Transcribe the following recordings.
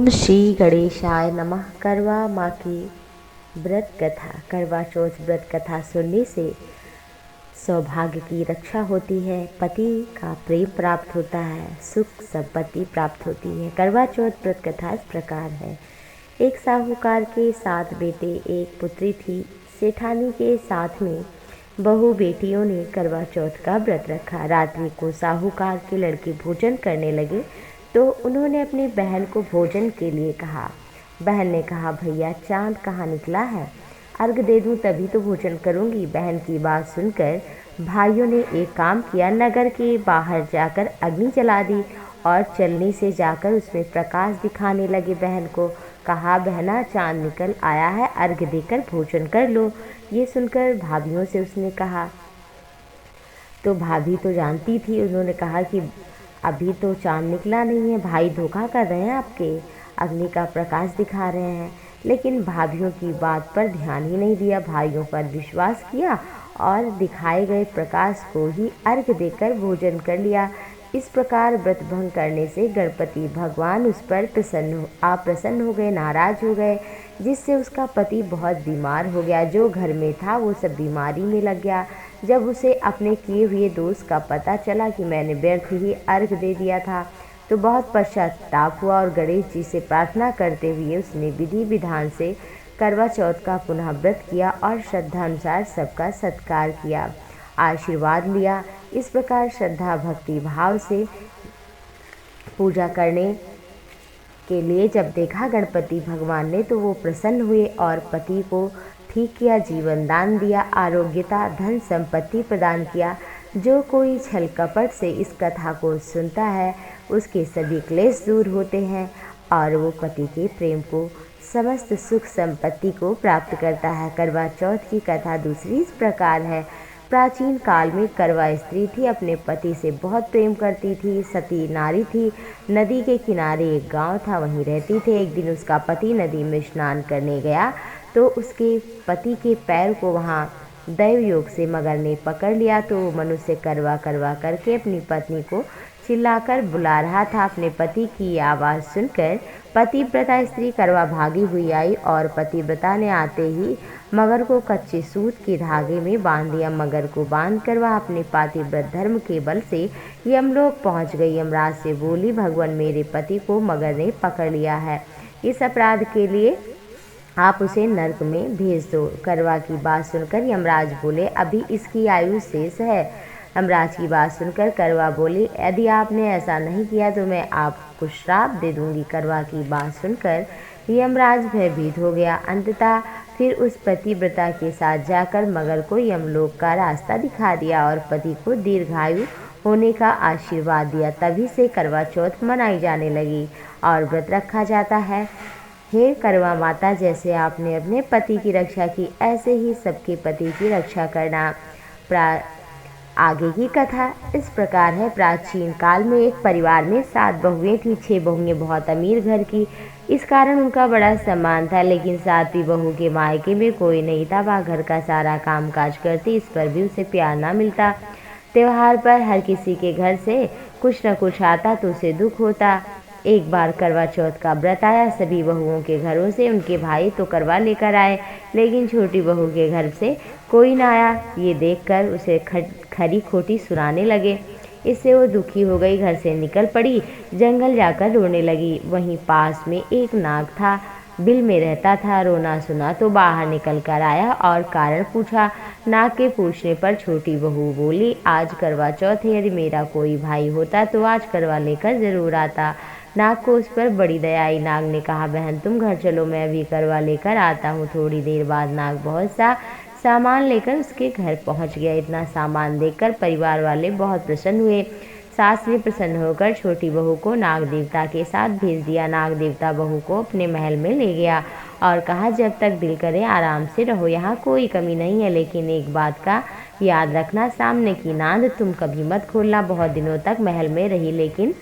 श्री गणेशाय नमः। करवा माँ की व्रत कथा। करवा चौथ व्रत कथा सुनने से सौभाग्य की रक्षा होती है, पति का प्रेम प्राप्त होता है, सुख संपत्ति प्राप्त होती है। करवा चौथ व्रत कथा इस प्रकार है। एक साहूकार के 7 बेटे, एक पुत्री थी। सेठानी के साथ में बहू बेटियों ने करवा चौथ का व्रत रखा। रात्रि को साहूकार के लड़के भोजन करने लगे तो उन्होंने अपनी बहन को भोजन के लिए कहा। बहन ने कहा, भैया चांद कहाँ निकला है, अर्घ दे दूं तभी तो भोजन करूंगी। बहन की बात सुनकर भाइयों ने एक काम किया, नगर के बाहर जाकर अग्नि जला दी और चलनी से जाकर उसमें प्रकाश दिखाने लगे। बहन को कहा, बहना चांद निकल आया है, अर्घ देकर भोजन कर लो। ये सुनकर भाभियों से उसने कहा, तो भाभी तो जानती थी। उन्होंने कहा कि अभी तो चांद निकला नहीं है, भाई धोखा कर रहे हैं आपके, अग्नि का प्रकाश दिखा रहे हैं। लेकिन भाभियों की बात पर ध्यान ही नहीं दिया, भाइयों पर विश्वास किया और दिखाए गए प्रकाश को ही अर्घ देकर भोजन कर लिया। इस प्रकार व्रत भंग करने से गणपति भगवान उस पर अप्रसन्न हो गए, नाराज हो गए, जिससे उसका पति बहुत बीमार हो गया। जो घर में था वो सब बीमारी में लग गया। जब उसे अपने किए हुए दोष का पता चला कि मैंने व्यर्थ ही अर्घ दे दिया था, तो बहुत पश्चाताप हुआ और गणेश जी से प्रार्थना करते हुए उसने विधि विधान से करवा चौथ का पुनः व्रत किया और श्रद्धानुसार सबका सत्कार किया, आशीर्वाद लिया। इस प्रकार श्रद्धा भक्ति भाव से पूजा करने के लिए जब देखा गणपति भगवान ने, तो वो प्रसन्न हुए और पति को ठीक किया, जीवन दान दिया, आरोग्यता धन संपत्ति प्रदान किया। जो कोई छल कपट से इस कथा को सुनता है उसके सभी क्लेश दूर होते हैं और वो पति के प्रेम को, समस्त सुख संपत्ति को प्राप्त करता है। करवा चौथ की कथा दूसरी इस प्रकार है। प्राचीन काल में करवा स्त्री थी, अपने पति से बहुत प्रेम करती थी, सती नारी थी। नदी के किनारे एक गांव था, वहीं रहती थी। एक दिन उसका पति नदी में स्नान करने गया तो उसके पति के पैर को वहां दैव योग से मगर ने पकड़ लिया। तो वो मनुष्य करवा करवा करके अपनी पत्नी को चिल्लाकर बुला रहा था। अपने पति की आवाज़ सुनकर पतिव्रता स्त्री करवा भागी हुई आई और पतिव्रता ने आते ही मगर को कच्चे सूत के धागे में बांध दिया। मगर को बांध कर वह अपने पातिव्रत धर्म के बल से यमलोक पहुंच गई। यमराज से बोली, भगवान मेरे पति को मगर ने पकड़ लिया है, इस अपराध के लिए आप उसे नरक में भेज दो। करवा की बात सुनकर यमराज बोले, अभी इसकी आयु शेष है। यमराज की बात सुनकर करवा बोली, यदि आपने ऐसा नहीं किया तो मैं आपको श्राप दे दूंगी। करवा की बात सुनकर यमराज भयभीत हो गया। अंततः फिर उस पतिव्रता के साथ जाकर मगर को यमलोक का रास्ता दिखा दिया और पति को दीर्घायु होने का आशीर्वाद दिया। तभी से करवा चौथ मनाई जाने लगी और व्रत रखा जाता है। हे करवा माता, जैसे आपने अपने पति की रक्षा की, ऐसे ही सबके पति की रक्षा करना। आगे की कथा इस प्रकार है। प्राचीन काल में एक परिवार में 7 बहुएं थी। 6 बहुएं बहुत अमीर घर की, इस कारण उनका बड़ा सम्मान था। लेकिन 7वीं बहू के मायके में कोई नहीं था। वह घर का सारा काम काज करती, इस पर भी उसे प्यार ना मिलता। त्योहार पर हर किसी के घर से कुछ न कुछ आता तो उसे दुख होता। एक बार करवा चौथ का व्रत आया। सभी बहुओं के घरों से उनके भाई तो करवा लेकर आए, लेकिन छोटी बहू के घर से कोई ना आया। ये देखकर उसे खरी खोटी सुनाने लगे। इससे वो दुखी हो गई, घर से निकल पड़ी, जंगल जाकर रोने लगी। वहीं पास में एक नाग था, बिल में रहता था। रोना सुना तो बाहर निकल कर आया और कारण पूछा। नाग के पूछने पर छोटी बहू बोली, आज करवा चौथ है, यदि मेरा कोई भाई होता तो आज करवा लेकर जरूर आता। नाग को उस पर बड़ी दया आई। नाग ने कहा, बहन तुम घर चलो, मैं अभी करवा लेकर आता हूँ। थोड़ी देर बाद नाग बहुत सा सामान लेकर उसके घर पहुँच गया। इतना सामान देखकर परिवार वाले बहुत प्रसन्न हुए। सास ने प्रसन्न होकर छोटी बहू को नाग देवता के साथ भेज दिया। नाग देवता बहू को अपने महल में ले गया और कहा, जब तक दिल करे आराम से रहो, यहाँ कोई कमी नहीं है, लेकिन एक बात का याद रखना, सामने की नांद तुम कभी मत खोलना। बहुत दिनों तक महल में रही, लेकिन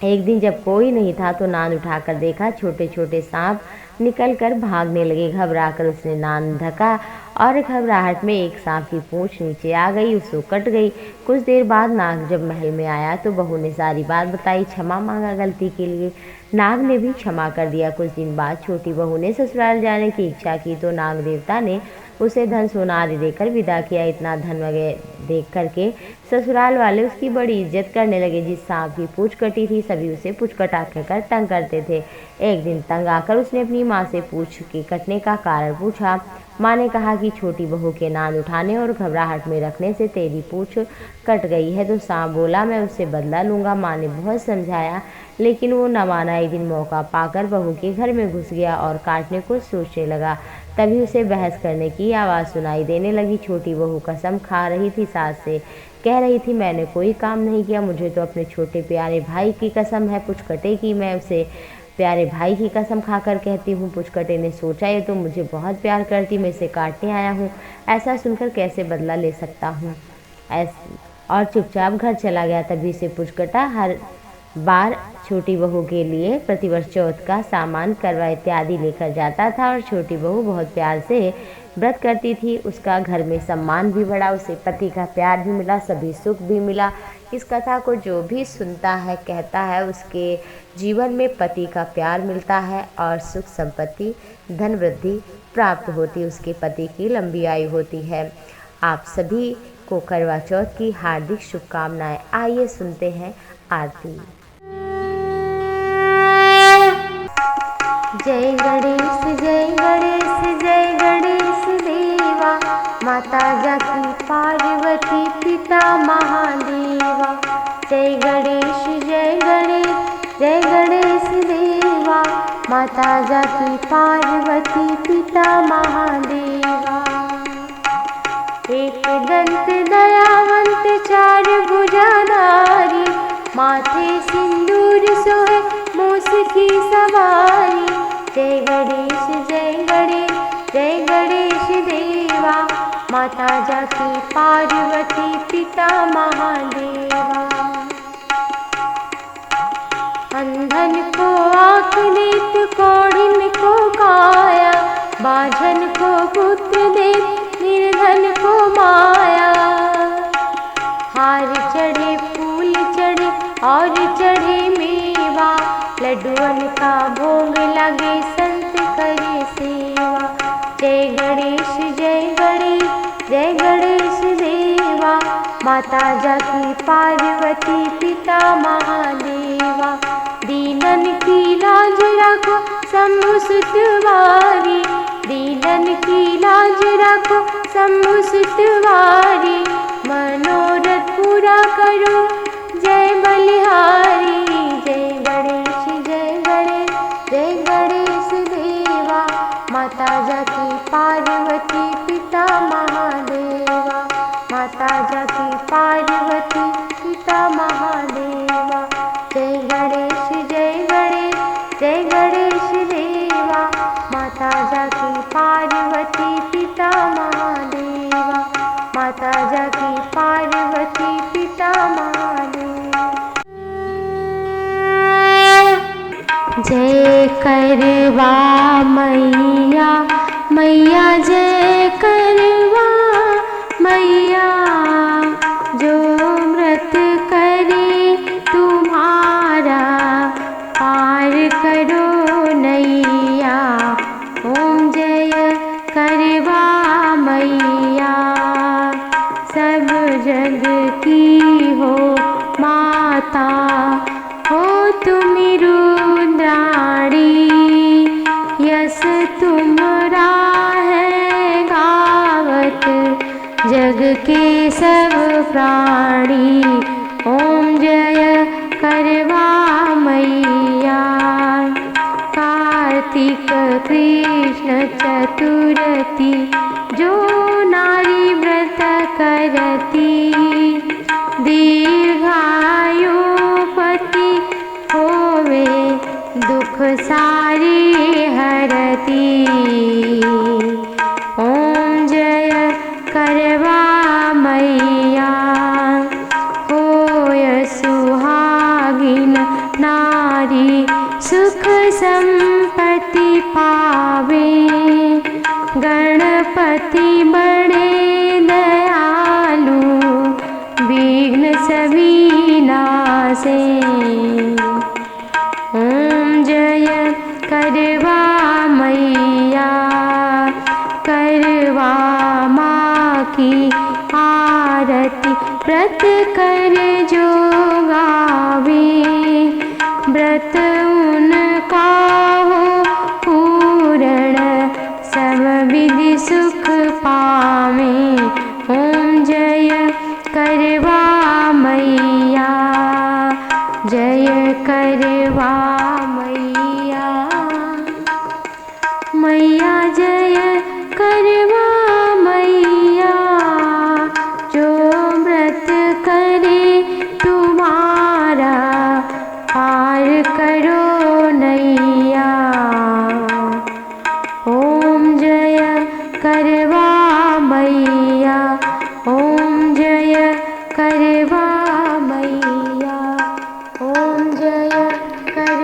एक दिन जब कोई नहीं था तो नांद उठाकर देखा, छोटे छोटे सांप निकलकर भागने लगे। घबराकर उसने नाक ढका और घबराहट में एक सांप की पूंछ नीचे आ गई, उसको कट गई। कुछ देर बाद नाग जब महल में आया तो बहू ने सारी बात बताई, क्षमा मांगा गलती के लिए। नाग ने भी क्षमा कर दिया। कुछ दिन बाद छोटी बहू ने ससुराल जाने की इच्छा की तो नाग देवता ने उसे धन सोना आदि देकर विदा किया। इतना धन वगैरह देख करके ससुराल वाले उसकी बड़ी इज्जत करने लगे। जिस सांप की पूंछ कटी थी सभी उसे पूंछ कटा कर तंग करते थे। एक दिन तंग आकर उसने अपनी माँ से पूंछ के कटने का कारण पूछा। माँ ने कहा कि छोटी बहू के नाद उठाने और घबराहट में रखने से तेरी पूंछ कट गई है। तो सांप बोला, मैं उससे बदला लूँगा। माँ ने बहुत समझाया लेकिन वो न माना। एक दिन मौका पाकर बहू के घर में घुस गया और काटने को सोचने लगा। तभी उसे बहस करने की आवाज़ सुनाई देने लगी। छोटी बहू कसम खा रही थी सास से, कह रही थी मैंने कोई काम नहीं किया, मुझे तो अपने छोटे प्यारे भाई की कसम है पूंछ कटे की। मैं उसे प्यारे भाई की कसम खाकर कहती हूँ। पुचकटे ने सोचा ये तो मुझे बहुत प्यार करती, मैं इसे काटने आया हूँ, ऐसा सुनकर कैसे बदला ले सकता हूँ। और चुपचाप घर चला गया। तभी से पुचकटा हर बार छोटी बहू के लिए प्रतिवर्ष चौथ का सामान, करवा इत्यादि लेकर जाता था और छोटी बहू बहुत प्यार से व्रत करती थी। उसका घर में सम्मान भी बढ़ा, उसे पति का प्यार भी मिला, सभी सुख भी मिला। इस कथा को जो भी सुनता है कहता है उसके जीवन में पति का प्यार मिलता है और सुख संपत्ति धन वृद्धि प्राप्त होती, उसके पति की लंबी आयु होती है। आप सभी को करवा चौथ की हार्दिक शुभकामनाएं। आइए सुनते हैं आरती। जय गणेश जय गणेश जय गणेश देवा, माता जाकी पार्वती पिता महादेवा। जय गणेश जय गणेश जय गणेश देवा, माता जाकी पार्वती पिता महादेवा। एक दंत दयावंत चार भुजाधारी, माथे सिंदूर सोहे मूस की सवारी। जय गणेश जय गणेश जय गणेश देवा, माता जाकी पार्वती पिता महादेवा। अंधन को आँख नेत, कोढ़िन को काया, बाझन को पुत्र दे, निर्धन को माया। हार चढ़े फूल चढ़े और चढ़े मेवा, लड्डुअन का भोग लगे संत करे सेवा। जय गणेश जय गणेश जय गणेश देवा, माता जाकी पार्वती पिता महादेवा। दीनन की लाज रखो शंभु सुतवारी, दीनन की लाज रखो शंभु सुतवारी। मनोरथ पूरा करो जय बलिहारी। जय गणेश जय गणेश जय गणेश देवा, माता जाकी पार्वती पिता महादेवा। माता जाकी पार्वती पिता महादेवा। जय गणेश जय गणेश जय गणेश देवा, माता जाकी पार्वती पिता महादेवा। माता जाकी पार्वती पिता महादेवा। जय करवा मैया मैया, जय करवा मैया। जो व्रत करे तुम्हारा, पार करो नैया। ओम जय करवा मैया। सब जग की हो माता, हो तुम रुद्राणी। यस तुम्हारा है गावत, जग के सब प्राणी। ओम जय करवा मैया। कार्तिक कृष्ण चतुर्थी, जो नारी व्रत करती, दीर्घायु पति होवे, दुख सारे हरती। ओम जय करवा मैया। होय सुहागिन नारी, सुख संपत्ति पा ओम जय करवा मैया, करवा माँ की आरती व्रत कर जो गावे, व्रत उनका हो पूर्ण सब विधि सुख पावे। ओम जय करवा मैया, जय करवा मैया, मैया जय करवा मैया, जो व्रत करे तुम्हारा पार करो नैया। ओम जय करवा मैया, ओम जय करवा मैया, ओम जय कर